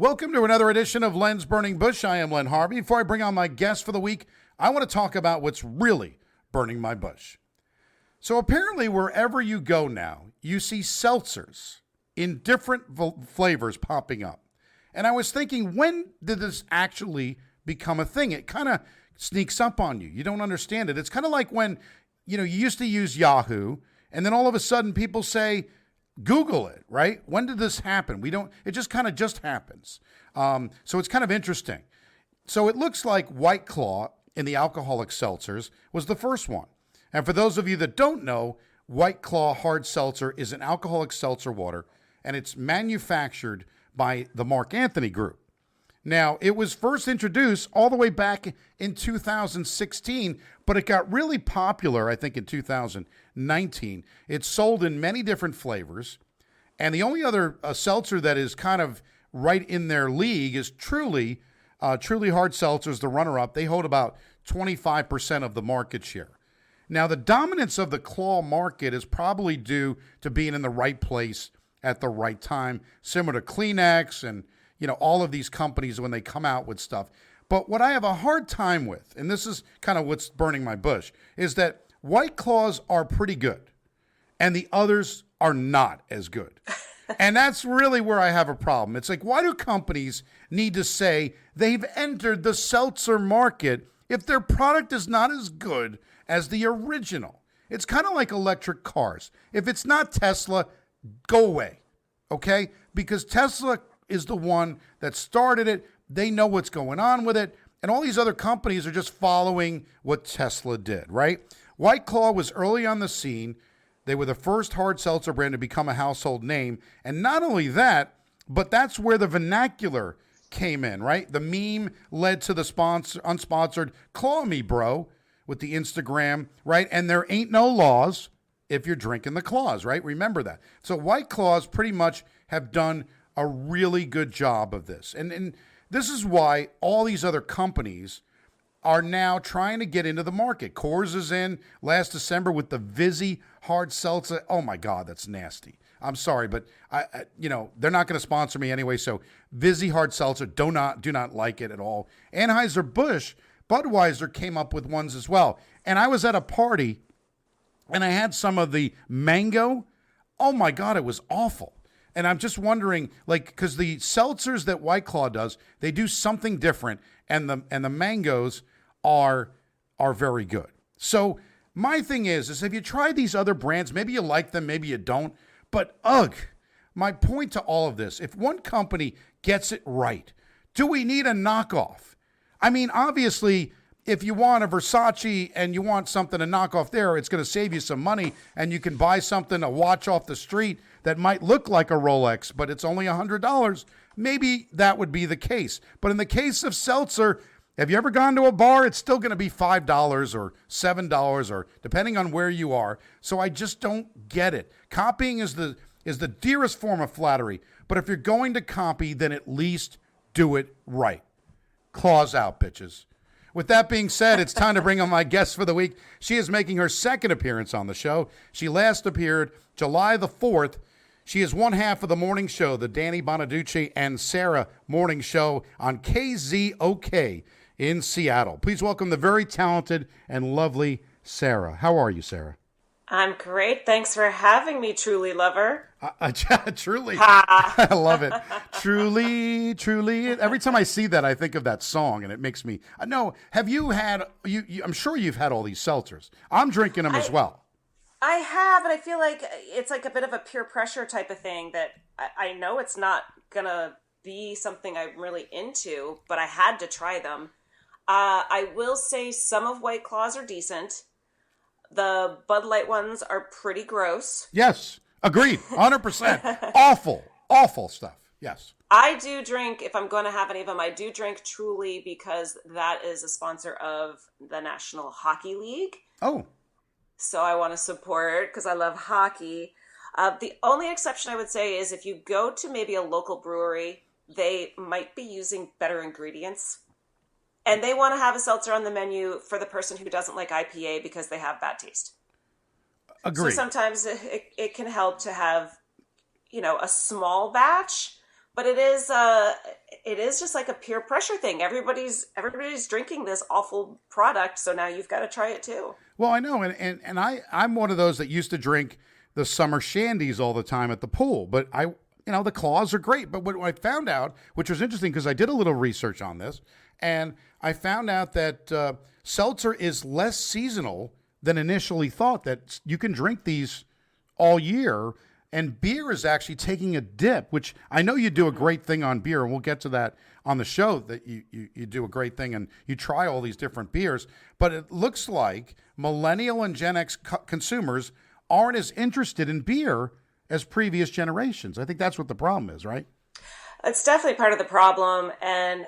Welcome to another edition of Len's Burning Bush. I am Len Harvey. Before I bring on my guest for the week, I want to talk about what's really burning my bush. So apparently wherever you go now, you see seltzers in different flavors popping up. And I was thinking, when did this actually become a thing? It kind of sneaks up on you. You don't understand it. It's kind of like when, you used to use Yahoo, and then all of a sudden people say, Google it, right? When did this happen? It just kind of happens. So it's kind of interesting. So it looks like White Claw in the alcoholic seltzers was the first one. And for those of you that don't know, White Claw Hard Seltzer is an alcoholic seltzer water, and it's manufactured by the Mark Anthony Group. Now, it was first introduced all the way back in 2016, but it got really popular, I think, in 2019. It's sold in many different flavors, and the only other seltzer that is kind of right in their league is Truly Hard Seltzers, the runner-up. They hold about 25% of the market share. Now, the dominance of the Claw market is probably due to being in the right place at the right time, similar to Kleenex and all of these companies when they come out with stuff. But what I have a hard time with, and this is kind of what's burning my bush, is that White Claws are pretty good, and the others are not as good. And that's really where I have a problem. It's like, why do companies need to say they've entered the seltzer market if their product is not as good as the original? It's kind of like electric cars. If it's not Tesla, go away, okay? Because Tesla is the one that started it. They know what's going on with it. And all these other companies are just following what Tesla did, right? White Claw was early on the scene. They were the first hard seltzer brand to become a household name. And not only that, but that's where the vernacular came in, right? The meme led to the unsponsored Claw Me Bro with the Instagram, right? And there ain't no laws if you're drinking the claws, right? Remember that. So White Claws pretty much have done a really good job of this. And this is why all these other companies are now trying to get into the market. Coors is in last December with the Vizzy Hard Seltzer. Oh my God, that's nasty. I'm sorry, but they're not going to sponsor me anyway. So Vizzy Hard Seltzer, do not like it at all. Anheuser-Busch, Budweiser came up with ones as well. And I was at a party and I had some of the mango. Oh my God, it was awful. And I'm just wondering, because the seltzers that White Claw does, they do something different, and the mangoes are very good. So my thing is have you tried these other brands? Maybe you like them, maybe you don't. But my point to all of this, if one company gets it right, do we need a knockoff? I mean, obviously, if you want a Versace and you want something to knock off there, it's going to save you some money, and you can buy something, a watch off the street that might look like a Rolex, but it's only $100. Maybe that would be the case. But in the case of seltzer, have you ever gone to a bar? It's still going to be $5 or $7 or depending on where you are. So I just don't get it. Copying is the dearest form of flattery. But if you're going to copy, then at least do it right. Claws out, bitches. With that being said, it's time to bring on my guest for the week. She is making her second appearance on the show. She last appeared July the 4th. She is one half of the morning show, the Danny Bonaduce and Sarah morning show on KZOK in Seattle. Please welcome the very talented and lovely Sarah. How are you, Sarah? I'm great. Thanks for having me, Truly Lover. Truly. I love it. Truly, truly. Every time I see that, I think of that song, and it makes me... No, have you had... I'm sure you've had all these seltzers. I'm drinking them as well. I have, and I feel like it's like a bit of a peer pressure type of thing that I know it's not going to be something I'm really into, but I had to try them. I will say some of White Claws are decent. The Bud Light ones are pretty gross. Yes, agreed, 100%. Awful stuff, yes. I do drink, if I'm going to have any of them, I do drink Truly because that is a sponsor of the National Hockey League. Oh. So I want to support because I love hockey. The only exception I would say is if you go to maybe a local brewery, they might be using better ingredients. And they want to have a seltzer on the menu for the person who doesn't like IPA because they have bad taste. Agreed. So sometimes it can help to have, a small batch, but it is it is just like a peer pressure thing. Everybody's drinking this awful product, so now you've got to try it too. Well, I know, and I'm one of those that used to drink the summer shandies all the time at the pool, but the claws are great. But what I found out, which was interesting because I did a little research on this, and I found out that seltzer is less seasonal than initially thought, that you can drink these all year. And beer is actually taking a dip, which I know you do a great thing on beer, and we'll get to that on the show, that you do a great thing and you try all these different beers. But it looks like millennial and Gen X consumers aren't as interested in beer as previous generations. I think that's what the problem is, right? It's definitely part of the problem. And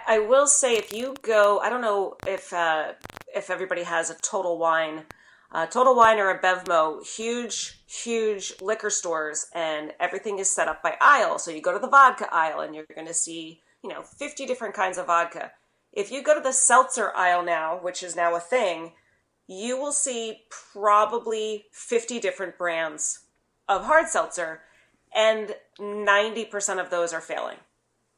I will say, if you go, I don't know if everybody has a Total Wine or a Bevmo, huge liquor stores, and everything is set up by aisle. So you go to the vodka aisle and you're going to see, 50 different kinds of vodka. If you go to the seltzer aisle now, which is now a thing, you will see probably 50 different brands of hard seltzer, and 90% of those are failing.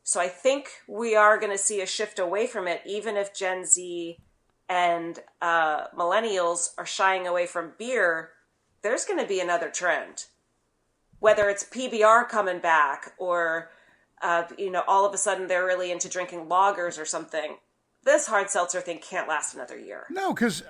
So I think we are going to see a shift away from it, even if Gen Z and millennials are shying away from beer. There's going to be another trend, whether it's PBR coming back or, all of a sudden they're really into drinking lagers or something. This hard seltzer thing can't last another year. No, because,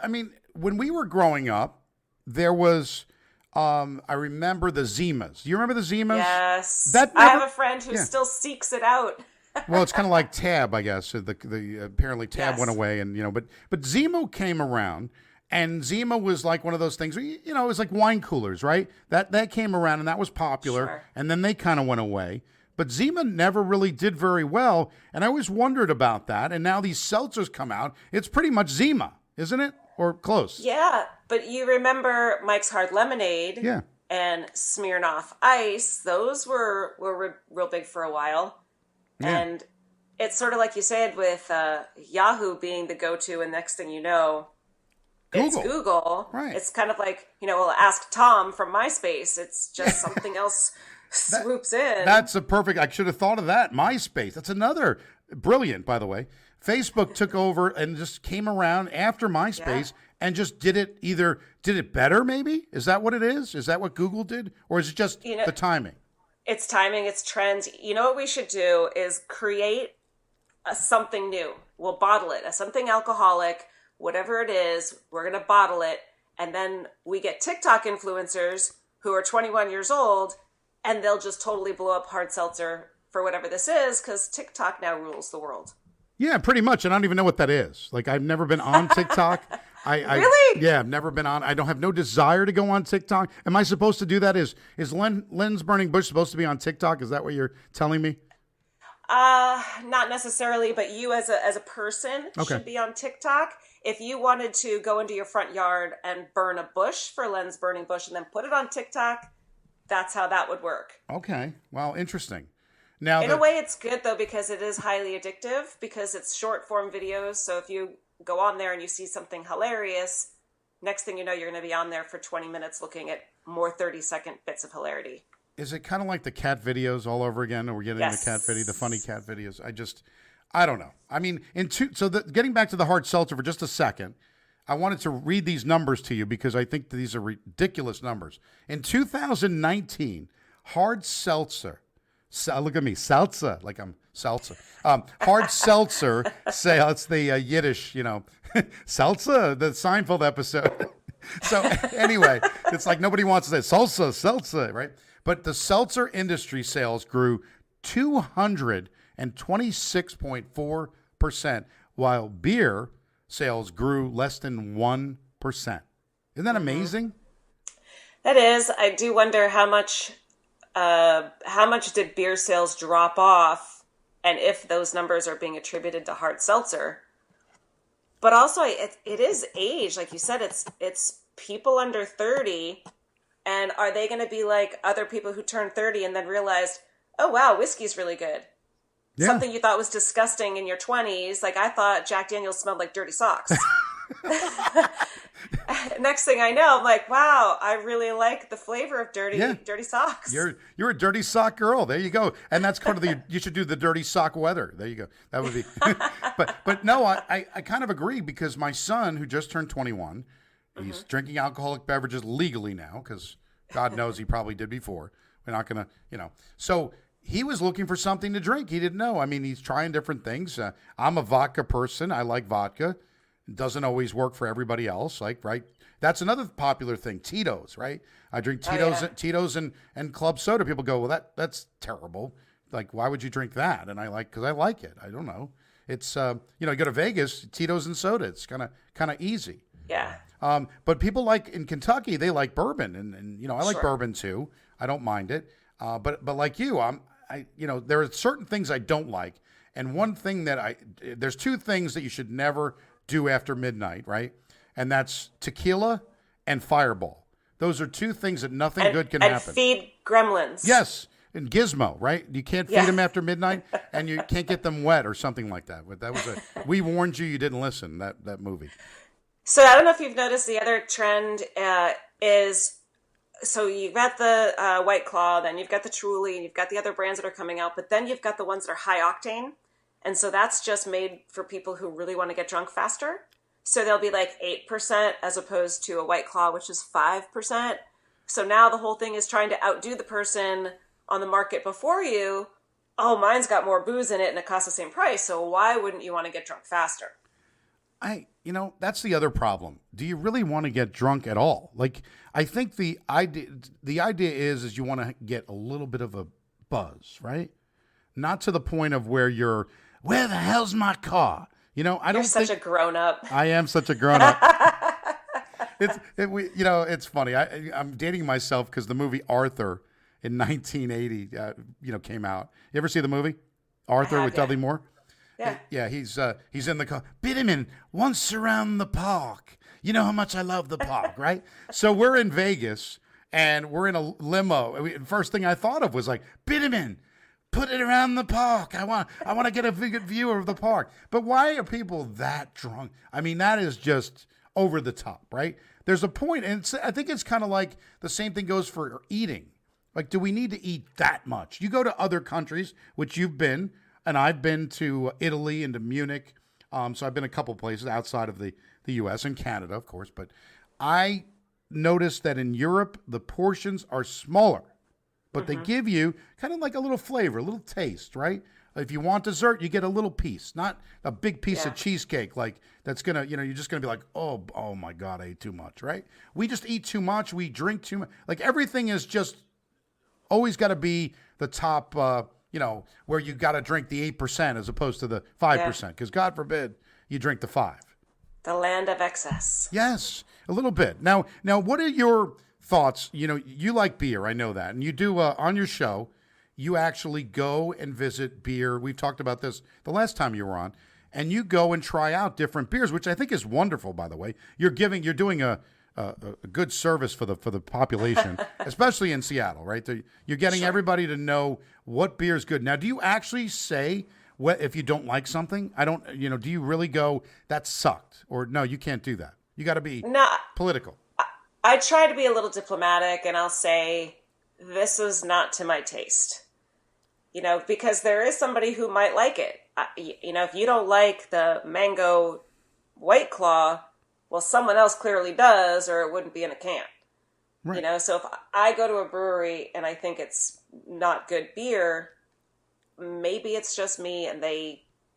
when we were growing up, there was, I remember the Zimas. Do you remember the Zimas? Yes. I have a friend who still seeks it out. Well, it's kind of like Tab, I guess. Apparently Tab went away, and but Zima came around, and Zima was like one of those things where, it was like wine coolers, right? That came around, and that was popular, Sure. And then they kind of went away. But Zima never really did very well, and I always wondered about that. And now these seltzers come out. It's pretty much Zima, isn't it? Or close. Yeah, but you remember Mike's Hard Lemonade and Smirnoff Ice. Those were real big for a while. Yeah. And it's sort of like you said with Yahoo being the go-to, and next thing you know, it's Google. Right. It's kind of like, ask Tom from MySpace. It's just something else swoops in. That's a perfect, I should have thought of that. MySpace. That's another brilliant, by the way. Facebook took over and just came around after MySpace and just did it better, maybe? Is that what it is? Is that what Google did? Or is it just the timing? It's timing, it's trends. You know what we should do is create something new. We'll bottle it as something alcoholic, whatever it is, we're going to bottle it. And then we get TikTok influencers who are 21 years old, and they'll just totally blow up hard seltzer for whatever this is, because TikTok now rules the world. Yeah, pretty much. And I don't even know what that is. Like, I've never been on TikTok. Really? Yeah, I've never been on. I don't have no desire to go on TikTok. Am I supposed to do that? Is Len's Burning Bush supposed to be on TikTok? Is that what you're telling me? Not necessarily, but you as a person should be on TikTok. If you wanted to go into your front yard and burn a bush for Len's Burning Bush and then put it on TikTok, that's how that would work. Okay. Well, interesting. Now, in a way, it's good, though, because it is highly addictive, because it's short form videos. So if you go on there and you see something hilarious, next thing you know, you're going to be on there for 20 minutes looking at more 30-second bits of hilarity. Is it kind of like the cat videos all over again? Or we're getting the cat video, the funny cat videos? I don't know. I mean, getting back to the hard seltzer for just a second, I wanted to read these numbers to you because I think these are ridiculous numbers. In 2019, hard seltzer, look at me, salsa, like I'm salsa. Hard seltzer sale. It's the Yiddish, salsa, the Seinfeld episode. So anyway, it's like nobody wants to say salsa, right? But the seltzer industry sales grew 226.4%, while beer sales grew less than 1%. Isn't that amazing? That is. I do wonder how much did beer sales drop off, and if those numbers are being attributed to hard seltzer. But also, it is age. Like you said, it's people under 30, and are they going to be like other people who turned 30 and then realized, oh, wow, whiskey's really good? Yeah. Something you thought was disgusting in your 20s. Like, I thought Jack Daniels smelled like dirty socks. Next thing I know, I'm like, wow, I really like the flavor of dirty socks. You're a dirty sock girl. There you go. And that's part of the. You should do the dirty sock weather. There you go. That would be. but no, I kind of agree because my son, who just turned 21, he's drinking alcoholic beverages legally now because God knows he probably did before. We're not gonna, So he was looking for something to drink. He didn't know. I mean, he's trying different things. I'm a vodka person. I like vodka. It doesn't always work for everybody else. Like, right? That's another popular thing. Tito's, right? I drink Tito's and club soda. People go, well, that's terrible. Like, why would you drink that? And because I like it. I don't know. It's you go to Vegas, Tito's and soda. It's kind of easy. Yeah. But people like in Kentucky, they like bourbon, and I like bourbon too. I don't mind it. But like you, there are certain things I don't like, and one thing there's two things that you should never do after midnight, right? And that's tequila and Fireball. Those are two things that nothing good can happen. And feed gremlins. Yes, and Gizmo, right? You can't feed them after midnight, and you can't get them wet or something like that. But that was we warned you. You didn't listen. That movie. So I don't know if you've noticed the other trend is. So you've got the White Claw, then you've got the Truly, and you've got the other brands that are coming out, but then you've got the ones that are high octane. And so that's just made for people who really want to get drunk faster. So they'll be like 8% as opposed to a White Claw, which is 5%. So now the whole thing is trying to outdo the person on the market before you. Oh, mine's got more booze in it and it costs the same price. So why wouldn't you want to get drunk faster? That's the other problem. Do you really want to get drunk at all? Like, I think the idea is you want to get a little bit of a buzz, right? Not to the point of where where the hell's my car? You're such a grown up. I am such a grown up. It's funny. I'm dating myself because the movie Arthur in 1980, came out. You ever see the movie Arthur with Dudley Moore? Yeah. Yeah, he's in the car. Bitterman once around the park. You know how much I love the park, right? So we're in Vegas and we're in a limo. First thing I thought of was like, Bitterman, put it around the park. I want to get a good view of the park. But why are people that drunk? I mean, that is just over the top, right? There's a point, and I think it's kind of like the same thing goes for eating. Like, do we need to eat that much? You go to other countries, which you've been, and I've been to Italy and to Munich. So I've been a couple places outside of the U.S. and Canada, of course. But I noticed that in Europe, the portions are smaller. But they give you kind of like a little flavor, a little taste, right? If you want dessert, you get a little piece, not a big piece of cheesecake. Like that's going to, you're just going to be like, oh my God, I ate too much, right? We just eat too much. We drink too much. Like everything is just always got to be the top, where you got to drink the 8% as opposed to the 5%. Because God forbid you drink the 5. The land of excess. Yes, a little bit. Now, what are your thoughts? You like beer, I know that, and you do on your show. You actually go and visit beer. We've talked about this the last time you were on, and you go and try out different beers, which I think is wonderful. By the way, you're doing a good service for the population, especially in Seattle, right? You're getting everybody to know what beer is good. Now, do you actually say if you don't like something? I don't. Do you really go that sucked, or no? You can't do that. You got to be political. I try to be a little diplomatic, and I'll say this is not to my taste. Because there is somebody who might like it. If you don't like the mango White Claw, well, someone else clearly does, or it wouldn't be in a can. Right. So if I go to a brewery and I think it's not good beer, maybe it's just me and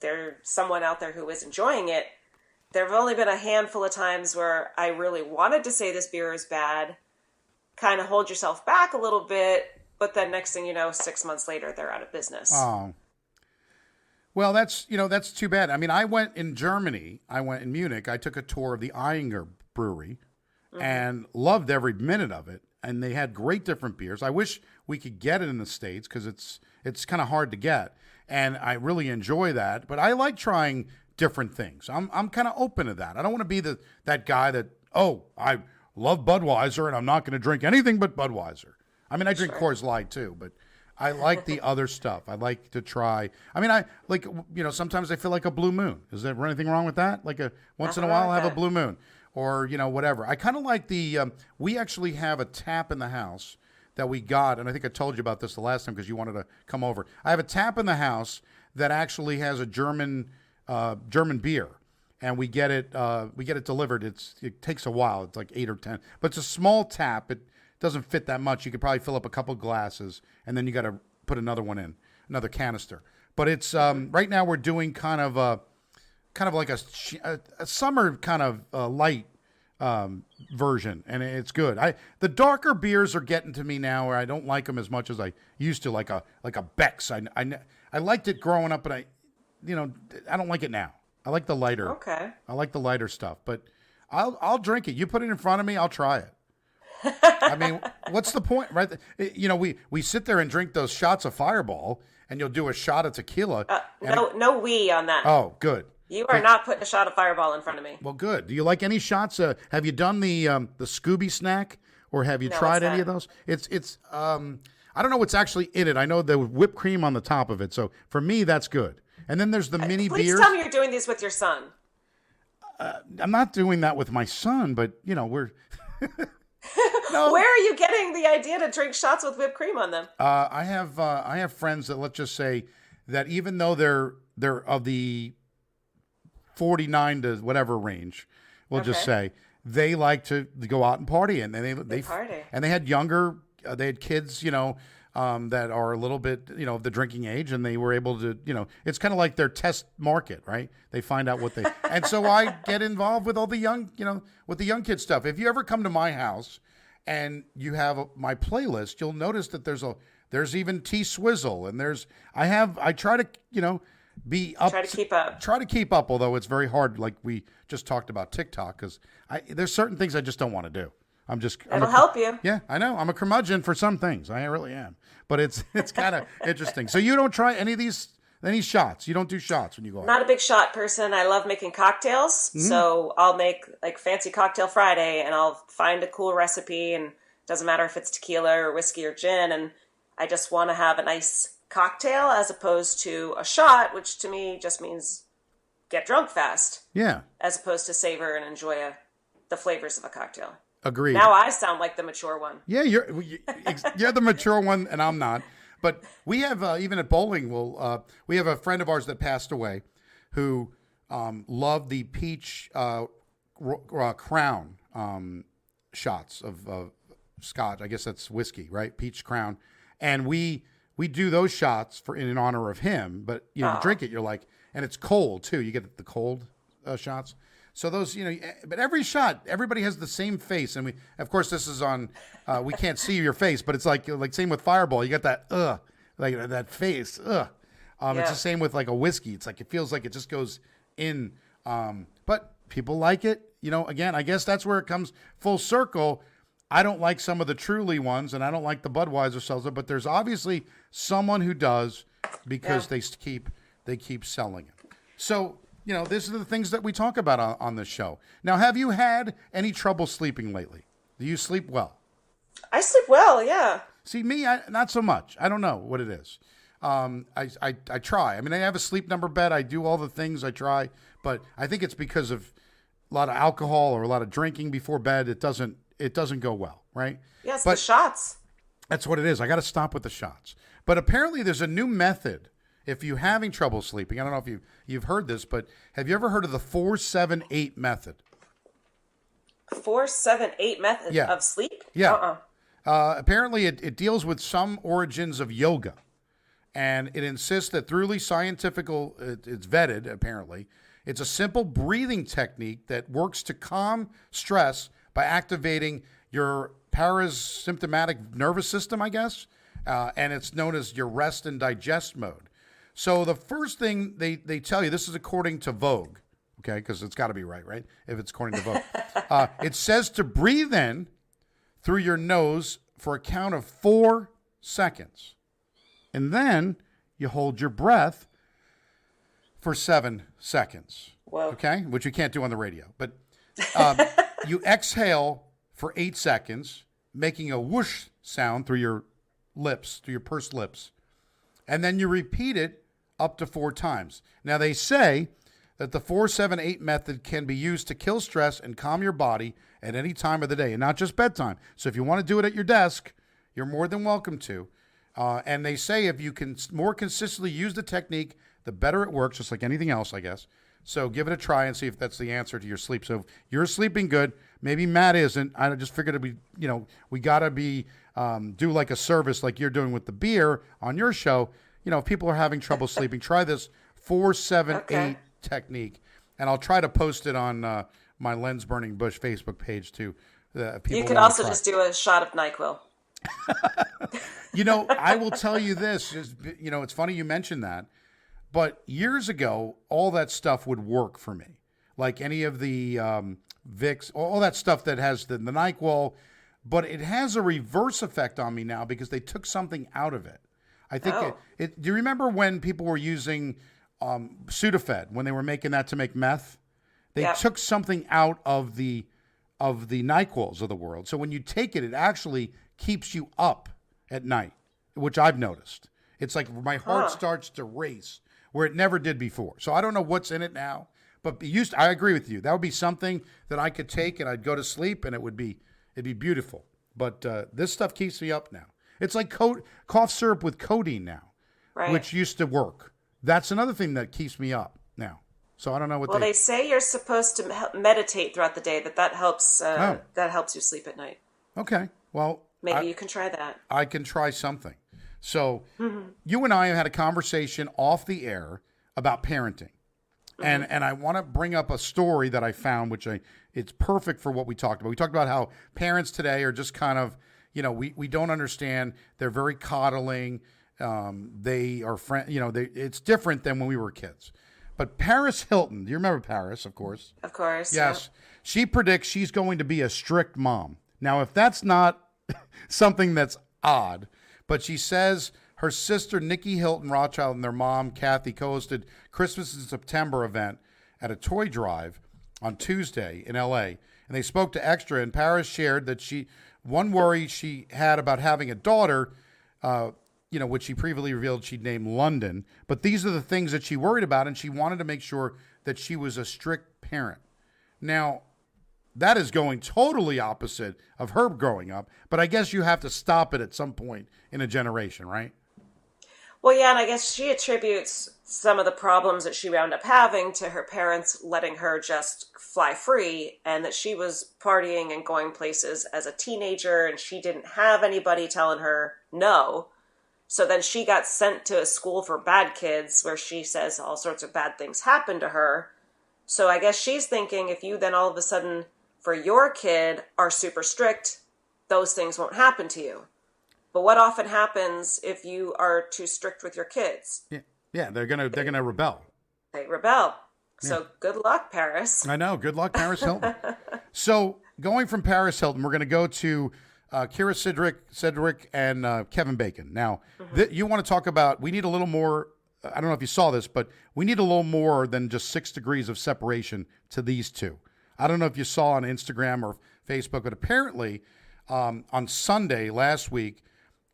there's someone out there who is enjoying it. There have only been a handful of times where I really wanted to say this beer is bad, kind of hold yourself back a little bit, but then next thing you know, 6 months later, they're out of business. Oh. Well, that's too bad. I mean, I went in Germany. I went in Munich. I took a tour of the Aint brewery and loved every minute of it. And they had great different beers. I wish we could get it in the States because it's kind of hard to get. And I really enjoy that. But I like trying different things. I'm kind of open to that. I don't want to be that guy that, I love Budweiser and I'm not going to drink anything but Budweiser. I mean, I drink Coors Light too, but I like the other stuff. I like to try. I mean, I like, sometimes I feel like a blue moon. Is there anything wrong with that? Like once in a while, I have a blue moon or, whatever. I kind of like we actually have a tap in the house that we got. And I think I told you about this the last time because you wanted to come over. I have a tap in the house that actually has a German beer. And we get it delivered. It takes a while. It's like 8 or 10, but it's a small tap. It doesn't fit that much. You could probably fill up a couple glasses, and then you got to put another one in, another canister. But it's right now we're doing kind of like a summer kind of light version, and it's good. The darker beers are getting to me now, where I don't like them as much as I used to. Like a Beck's. I liked it growing up, but I don't like it now. I like the lighter. Okay. I like the lighter stuff, but I'll drink it. You put it in front of me, I'll try it. I mean, what's the point, right? We sit there and drink those shots of Fireball, and you'll do a shot of tequila. No we on that. Oh, good. You are not putting a shot of Fireball in front of me. Well, good. Do you like any shots? Have you done the Scooby snack, or have you tried any of those? It's I don't know what's actually in it. I know the whipped cream on the top of it, so for me, that's good. And then there's the mini beers. Please tell me you're doing these with your son. I'm not doing that with my son, but we're. No. Where are you getting the idea to drink shots with whipped cream on them? I have friends that, let's just say that even though they're of the 49 to whatever range, we'll just say they like to go out and party, and they party, and they had kids, that are a little bit, of the drinking age, and they were able to, it's kind of like their test market, right? They find out what they, and so I get involved with all the young, with the young kid stuff. If you ever come to my house and you have my playlist, you'll notice that there's even T-Swizzle, and I try to, be up. Try to keep up, although it's very hard, like we just talked about TikTok, because there's certain things I just don't want to do. It'll help you. Yeah, I know. I'm a curmudgeon for some things. I really am. But it's kind of interesting. So you don't try any shots? You don't do shots when you go out? Not a big shot person. I love making cocktails. Mm-hmm. So I'll make like fancy cocktail Friday, and I'll find a cool recipe, and it doesn't matter if it's tequila or whiskey or gin, and I just want to have a nice cocktail as opposed to a shot, which to me just means get drunk fast. Yeah. As opposed to savor and enjoy the flavors of a cocktail. Agreed. Now I sound like the mature one. Yeah, you're the mature one, and I'm not. But we have, even at bowling, we have a friend of ours that passed away who loved the peach crown shots of scotch. I guess that's whiskey, right? Peach crown. And we do those shots in honor of him. But, drink it, you're like, and it's cold, too. You get the cold shots. So those, but every shot, everybody has the same face. And of course, this is on, we can't see your face, but it's like same with Fireball. You got that, like that face, It's the same with like a whiskey. It's like, it feels like it just goes in. But people like it. Again, I guess that's where it comes full circle. I don't like some of the Truly ones, and I don't like the Budweiser seltzer, but there's obviously someone who does because they keep selling it. So, these are the things that we talk about on this show. Now, have you had any trouble sleeping lately? Do you sleep well? I sleep well, yeah. See, me, not so much. I don't know what it is. I try. I mean, I have a Sleep Number bed. I do all the things I try, but I think it's because of a lot of alcohol or a lot of drinking before bed. It doesn't go well, right? Yes, the shots. That's what it is. I got to stop with the shots. But apparently there's a new method. If you're having trouble sleeping, I don't know if you've heard this, but have you ever heard of the 4-7-8 method? 4-7-8 method of sleep? Yeah. Apparently it deals with some origins of yoga, and it insists that truly scientific, it's vetted apparently. It's a simple breathing technique that works to calm stress by activating your parasympathetic nervous system, I guess, and it's known as your rest and digest mode. So the first thing they tell you, this is according to Vogue, okay, because it's got to be right? If it's according to Vogue. It says to breathe in through your nose for a count of 4 seconds. And then you hold your breath for 7 seconds. Whoa. Okay, which you can't do on the radio. But you exhale for 8 seconds, making a whoosh sound through your lips, to your pursed lips. And then you repeat it up to 4 times. Now, they say that the 4-7-8 method can be used to kill stress and calm your body at any time of the day, and not just bedtime. So if you want to do it at your desk, you're more than welcome to. And they say if you can more consistently use the technique, the better it works, just like anything else, I guess. So give it a try and see if that's the answer to your sleep. So if you're sleeping good, maybe Matt isn't. I just figured we got to be do like a service like you're doing with the beer on your show. If people are having trouble sleeping, try this 4-7-8 technique, and I'll try to post it on my Lens Burning Bush Facebook page too. You could also just do a shot of NyQuil. I will tell you this. It's funny you mentioned that, but years ago, all that stuff would work for me. Like any of the Vicks, all that stuff that has the NyQuil, but it has a reverse effect on me now because they took something out of it. I think do you remember when people were using Sudafed, when they were making that to make meth? They took something out of the NyQuils of the world. So when you take it, it actually keeps you up at night, which I've noticed. It's like my heart starts to race where it never did before. So I don't know what's in it now, but I agree with you. That would be something that I could take and I'd go to sleep and it'd be beautiful. But this stuff keeps me up now. It's like cough syrup with codeine now, which used to work. That's another thing that keeps me up now. So I don't know what. Well, they say you're supposed to meditate throughout the day. That helps. That helps you sleep at night. Okay. Well, maybe you can try that. I can try something. So you and I have had a conversation off the air about parenting, and I want to bring up a story that I found, which it's perfect for what we talked about. We talked about how parents today are just kind of. We don't understand. They're very coddling. They are it's different than when we were kids. But Paris Hilton, do you remember Paris, of course? Of course. Yes. Yeah. She predicts she's going to be a strict mom. Now, if that's not something that's odd, but she says her sister Nikki Hilton Rothschild and their mom Kathy co-hosted Christmas in September event at a toy drive on Tuesday in L.A. And they spoke to Extra, and Paris shared that one worry she had about having a daughter, which she previously revealed she'd named London. But these are the things that she worried about, and she wanted to make sure that she was a strict parent. Now, that is going totally opposite of her growing up, but I guess you have to stop it at some point in a generation, right? Well, yeah, and I guess she attributes some of the problems that she wound up having to her parents letting her just fly free, and that she was partying and going places as a teenager, and she didn't have anybody telling her no. So then she got sent to a school for bad kids where she says all sorts of bad things happened to her. So I guess she's thinking if you then all of a sudden, for your kid, are super strict, those things won't happen to you. But what often happens if you are too strict with your kids? Yeah, they're gonna rebel. They rebel. So good luck, Paris. I know. Good luck, Paris Hilton. So going from Paris Hilton, we're going to go to Kira Cedric, and Kevin Bacon. Now, you want to talk about, we need a little more, I don't know if you saw this, but we need a little more than just 6 degrees of separation to these two. I don't know if you saw on Instagram or Facebook, but apparently on Sunday last week,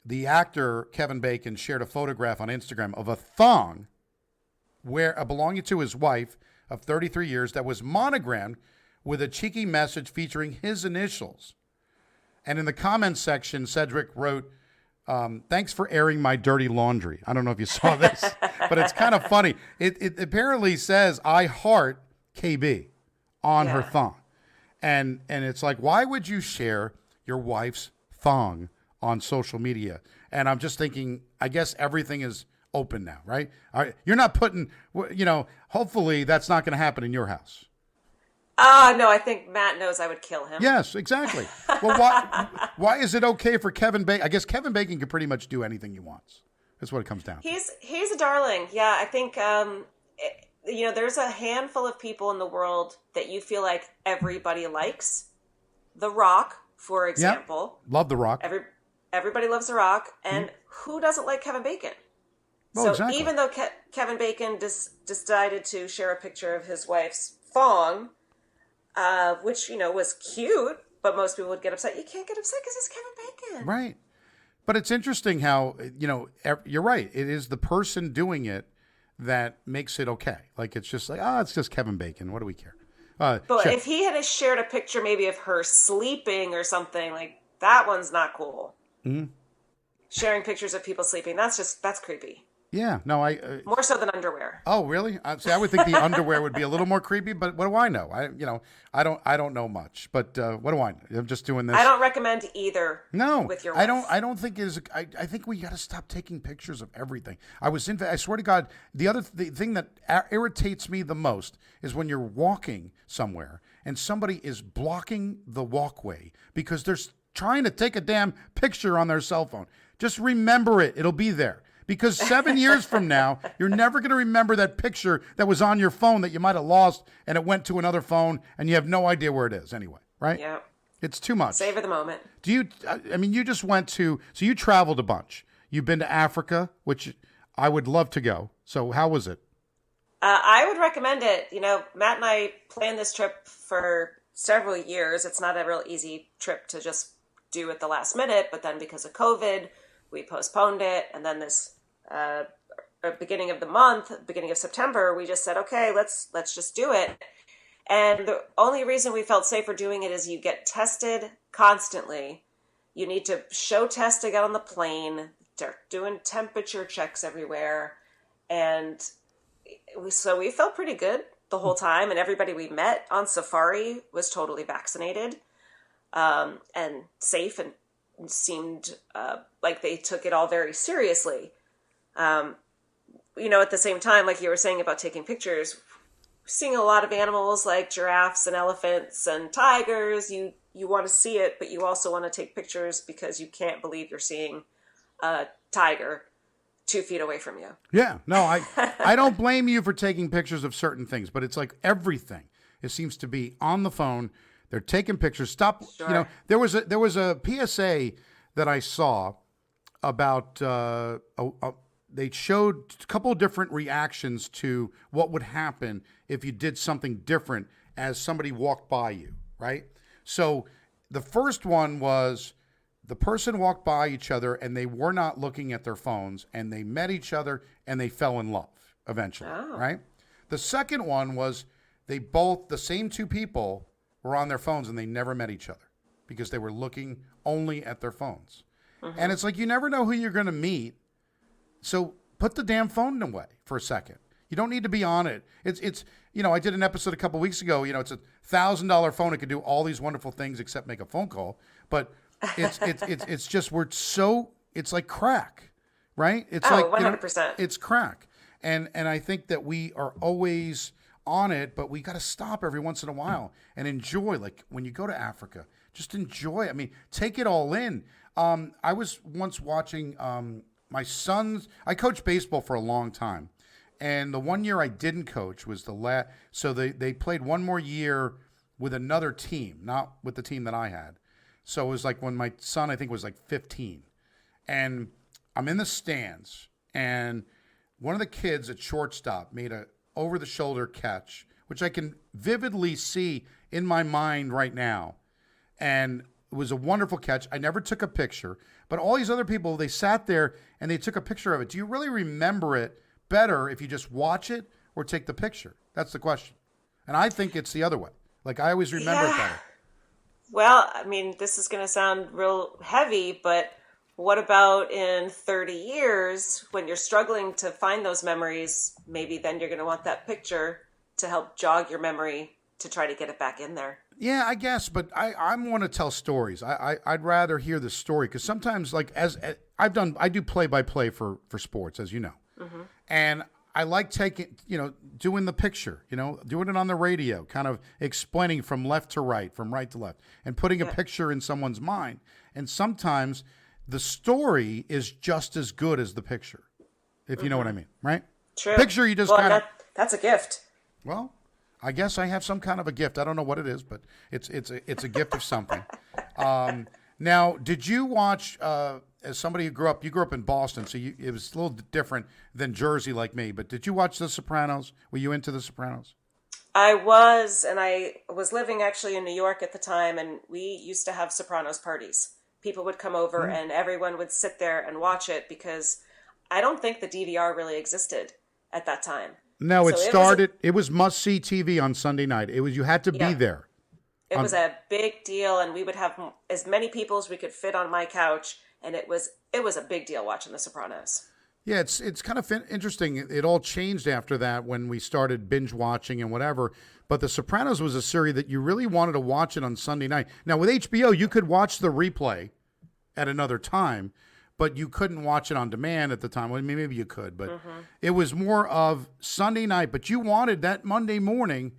the actor Kevin Bacon shared a photograph on Instagram of a thong belonging to his wife of 33 years that was monogrammed with a cheeky message featuring his initials. And in the comments section, Cedric wrote, thanks for airing my dirty laundry. I don't know if you saw this, but it's kind of funny. It apparently says, I heart KB on her thong. And it's like, why would you share your wife's thong on social media? And I'm just thinking, I guess everything is open now, right? You're not putting, hopefully that's not going to happen in your house. No, I think Matt knows I would kill him. Yes, exactly. Well, why is it okay for Kevin Bacon? I guess Kevin Bacon can pretty much do anything he wants. That's what it comes down to. He's a darling. Yeah, I think, there's a handful of people in the world that you feel like everybody likes. The Rock, for example. Yep. Love The Rock. Everybody loves The Rock. And who doesn't like Kevin Bacon? Well, so exactly. Even though Kevin Bacon decided to share a picture of his wife's thong, which, was cute, but most people would get upset. You can't get upset because it's Kevin Bacon. Right. But it's interesting how, you're right. It is the person doing it that makes it okay. Like, it's just like, it's just Kevin Bacon. What do we care? But if he had shared a picture maybe of her sleeping or something, like, that one's not cool. Mm-hmm. Sharing pictures of people sleeping, that's creepy. Yeah, no, more so than underwear. Oh, really? See, I would think the underwear would be a little more creepy, but what do I know? I don't know much, but what do I know? I'm just doing this. I don't recommend either. No, with your wife. I don't think it is. I think we got to stop taking pictures of everything. I swear to God, the thing that irritates me the most is when you're walking somewhere and somebody is blocking the walkway because they're trying to take a damn picture on their cell phone. Just remember it. It'll be there. Because 7 years from now, you're never going to remember that picture that was on your phone that you might have lost and it went to another phone and you have no idea where it is anyway, right? Yeah. It's too much. Savor the moment. You just went so you traveled a bunch. You've been to Africa, which I would love to go. So how was it? I would recommend it. Matt and I planned this trip for several years. It's not a real easy trip to just do at the last minute, but then because of COVID, we postponed it. And then this beginning of the month, beginning of September, we just said, okay, let's just do it. And the only reason we felt safer doing it is you get tested constantly. You need to show test to get on the plane. They're doing temperature checks everywhere. And so we felt pretty good the whole time. And everybody we met on safari was totally vaccinated and safe and seemed like they took it all very seriously. At the same time, like you were saying about taking pictures, seeing a lot of animals like giraffes and elephants and tigers, you want to see it, but you also want to take pictures because you can't believe you're seeing a tiger 2 feet away from you. Yeah, no, I don't blame you for taking pictures of certain things, but it's like everything. It seems to be on the phone. They're taking pictures. Stop. Sure. There was a PSA that I saw about they showed a couple of different reactions to what would happen if you did something different as somebody walked by you, right? So the first one was the person walked by each other and they were not looking at their phones and they met each other and they fell in love eventually, right? The second one was the same two people were on their phones and they never met each other because they were looking only at their phones. Mm-hmm. And it's like, you never know who you're going to meet. So put the damn phone away for a second. You don't need to be on it. It's I did an episode a couple weeks ago. It's $1,000 phone. It could do all these wonderful things except make a phone call. But it's just it's like crack, right? It's 100%. It's crack. And I think that we are always on it, but we got to stop every once in a while and enjoy. Like when you go to Africa, just enjoy. I mean, take it all in. I was once watching my son's. I coached baseball for a long time, and the 1 year I didn't coach was the last. So they played one more year with another team, not with the team that I had. So it was like when my son, I think, was like 15, and I'm in the stands, and one of the kids at shortstop made a over-the-shoulder catch, which I can vividly see in my mind right now. And it was a wonderful catch. I never took a picture. But all these other people, they sat there and they took a picture of it. Do you really remember it better if you just watch it or take the picture? That's the question. And I think it's the other way. Like, I always remember it better. Well, I mean, this is going to sound real heavy, but what about in 30 years when you're struggling to find those memories? Maybe then you're going to want that picture to help jog your memory to try to get it back in there. Yeah, I guess, but I want to tell stories. I'd rather hear the story because sometimes, like as I do play-by-play for sports, as you know, mm-hmm. And I like doing the picture, doing it on the radio, kind of explaining from left to right, from right to left, and putting a picture in someone's mind. And sometimes the story is just as good as the picture, if you know what I mean, right? True. Picture, you just kind of... That's a gift. Well, I guess I have some kind of a gift. I don't know what it is, but it's a gift of something. Now, did you watch, as somebody who you grew up in Boston, so it was a little different than Jersey like me, but did you watch The Sopranos? Were you into The Sopranos? I was, and I was living actually in New York at the time, and we used to have Sopranos parties. people would come over and everyone would sit there and watch it, because I don't think the DVR really existed at that time. No, So it was must-see TV on Sunday night. You had to be there. It was a big deal, and we would have as many people as we could fit on my couch, and it was a big deal watching The Sopranos. Yeah, it's kind of interesting. It all changed after that when we started binge watching and whatever. But The Sopranos was a series that you really wanted to watch it on Sunday night. Now, with HBO, you could watch the replay at another time, but you couldn't watch it on demand at the time. Well, maybe you could, but it was more of Sunday night. But you wanted that Monday morning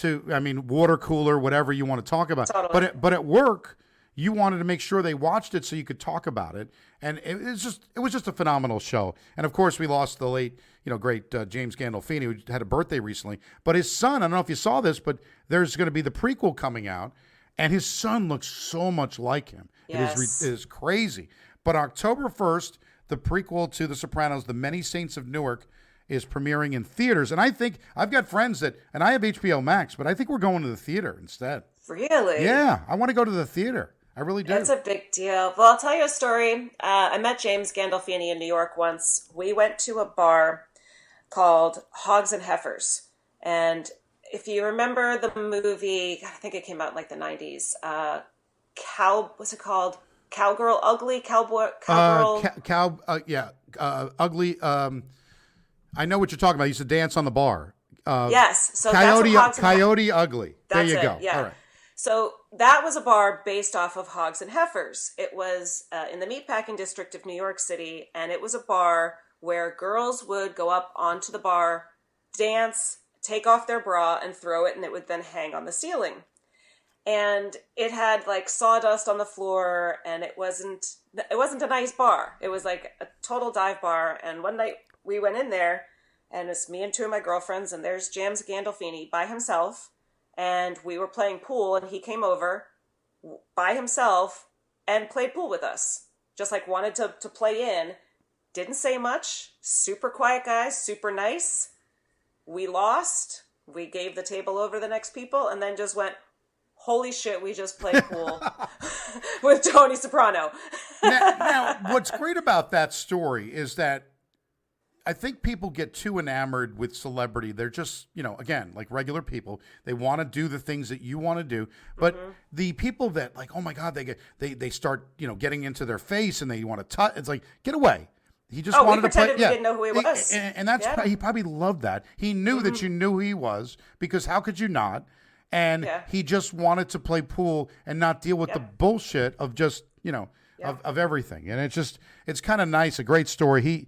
water cooler, whatever you want to talk about. Totally. But at work, you wanted to make sure they watched it so you could talk about it. And it was just a phenomenal show. And of course, we lost the late, great James Gandolfini, who had a birthday recently. But his son, I don't know if you saw this, but there's going to be the prequel coming out, and his son looks so much like him. Yes. It is crazy. But October 1st, the prequel to The Sopranos, The Many Saints of Newark, is premiering in theaters. And I think I've got friends and I have HBO Max, but I think we're going to the theater instead. Really? Yeah, I want to go to the theater. I really do. It's a big deal. Well, I'll tell you a story. I met James Gandolfini in New York once. We went to a bar called Hogs and Heifers. And if you remember the movie, I think it came out in like the 90s, what's it called? Cowgirl Ugly? Cowboy? Cowgirl? Ugly. I know what you're talking about. I used to dance on the bar. Yes. So Coyote, that's Coyote Ugly. That's there you go. Yeah. All right. So that was a bar based off of Hogs and Heifers. It was in the meatpacking district of New York City, and it was a bar where girls would go up onto the bar, dance, take off their bra, and throw it, and it would then hang on the ceiling. And it had like sawdust on the floor, and it wasn't a nice bar. It was like a total dive bar. And one night we went in there, and it's me and two of my girlfriends, and there's James Gandolfini by himself. And we were playing pool, and he came over by himself and played pool with us. Just like wanted to play in. Didn't say much. Super quiet guy, super nice. We lost. We gave the table over to the next people, and then just went, holy shit, we just played pool with Tony Soprano. now, what's great about that story is that I think people get too enamored with celebrity. They're just, again, like regular people. They want to do the things that you want to do. But the people that like, oh my God, they start, getting into their face and they want to touch. It's like, get away. He just wanted to play. We didn't know who he was. And that's he probably loved that. He knew that you knew who he was, because how could you not? And he just wanted to play pool and not deal with the bullshit of just, of everything. And it's kind of nice. A great story. He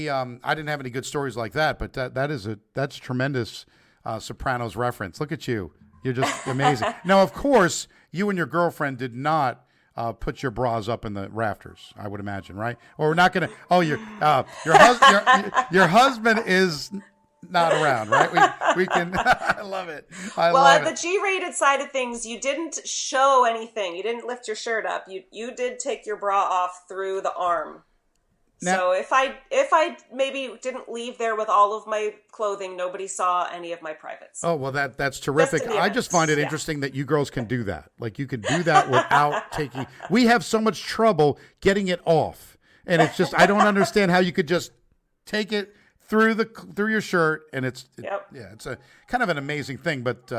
I didn't have any good stories like that, but that's tremendous Sopranos reference. Look at you. You're just amazing. Now, of course, you and your girlfriend did not put your bras up in the rafters, I would imagine, right? Or we're not going to, your husband is not around, right? We can, I love it. Well, the G-rated side of things, you didn't show anything. You didn't lift your shirt up. You did take your bra off through the arm. Now, so if I maybe didn't leave there with all of my clothing, nobody saw any of my privates. Oh, well, that's terrific. I just find it interesting that you girls can do that. Like, you can do that without taking. We have so much trouble getting it off, and it's just I don't understand how you could just take it through your shirt, and it's a kind of an amazing thing. But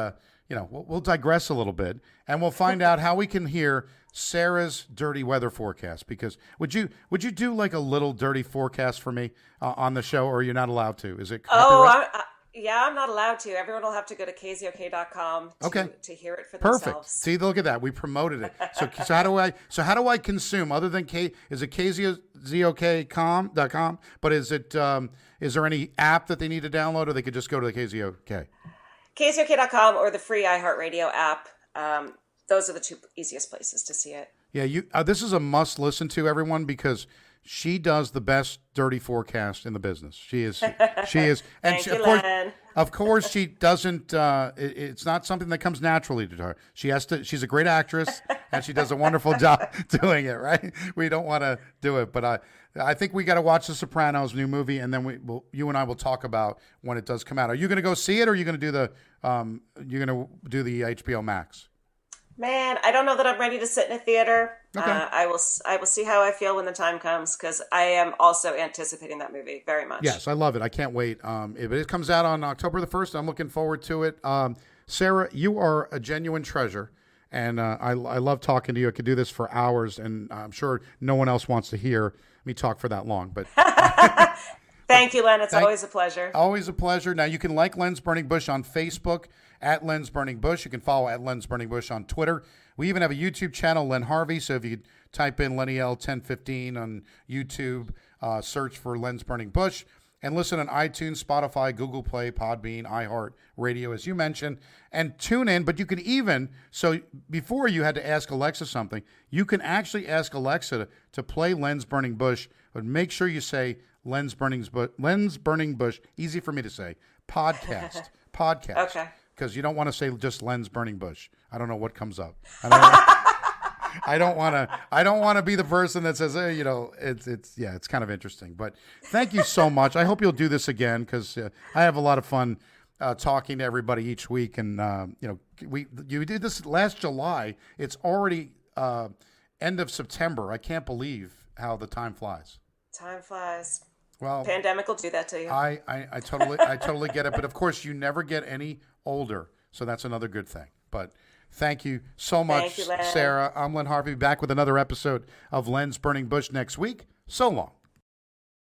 we'll digress a little bit, and we'll find out how we can hear Sarah's dirty weather forecast. Because would you do like a little dirty forecast for me on the show, or you're not allowed to? Is it copyright? I'm not allowed to. Everyone will have to go to KZOK.com to hear it for themselves. Perfect. See, look at that. We promoted it. So how do I consume other than is it KZOK.com? But is there any app that they need to download, or they could just go to the KZOK? KZOK.com or the free iHeartRadio app. Those are the two easiest places to see it. Yeah, this is a must listen to, everyone, because she does the best dirty forecast in the business. She is, and Thank you, Len. Of course, she doesn't. It's not something that comes naturally to her. She has to. She's a great actress, and she does a wonderful job doing it. Right? We don't want to do it, but I think we got to watch The Sopranos new movie, and then you and I will talk about when it does come out. Are you going to go see it, or are you going to do the HBO Max? Man, I don't know that I'm ready to sit in a theater. Okay. I will see how I feel when the time comes because I am also anticipating that movie very much. Yes, I love it. I can't wait. It comes out on October the 1st. I'm looking forward to it. Sarah, you are a genuine treasure, and I love talking to you. I could do this for hours, and I'm sure no one else wants to hear me talk for that long. But Thank you, Len. It's always a pleasure. always a pleasure. Now, you can like Len's Burning Bush on Facebook, at Len's Burning Bush. You can follow at Len's Burning Bush on Twitter. We even have a YouTube channel, Len Harvey. So if you type in Lenny L 1015 on YouTube, search for Len's Burning Bush, and listen on iTunes, Spotify, Google Play, Podbean, iHeart Radio, as you mentioned, and tune in. But you can even, so before you had to ask Alexa something, you can actually ask Alexa to play Len's Burning Bush, but make sure you say Len's Burning Bush, easy for me to say, podcast. Okay. Because you don't want to say just Len's Burning Bush. I don't know what comes up. I don't want to be the person that says, hey, it's kind of interesting. But thank you so much. I hope you'll do this again because I have a lot of fun talking to everybody each week. And you did this last July. It's already end of September. I can't believe how the time flies. Time flies. Well, pandemic will do that to you. I totally get it. But of course, you never get any older, so that's another good thing. But thank you so much, Thank you, Len. Sarah. I'm Len Harvey, back with another episode of Len's Burning Bush next week. So long.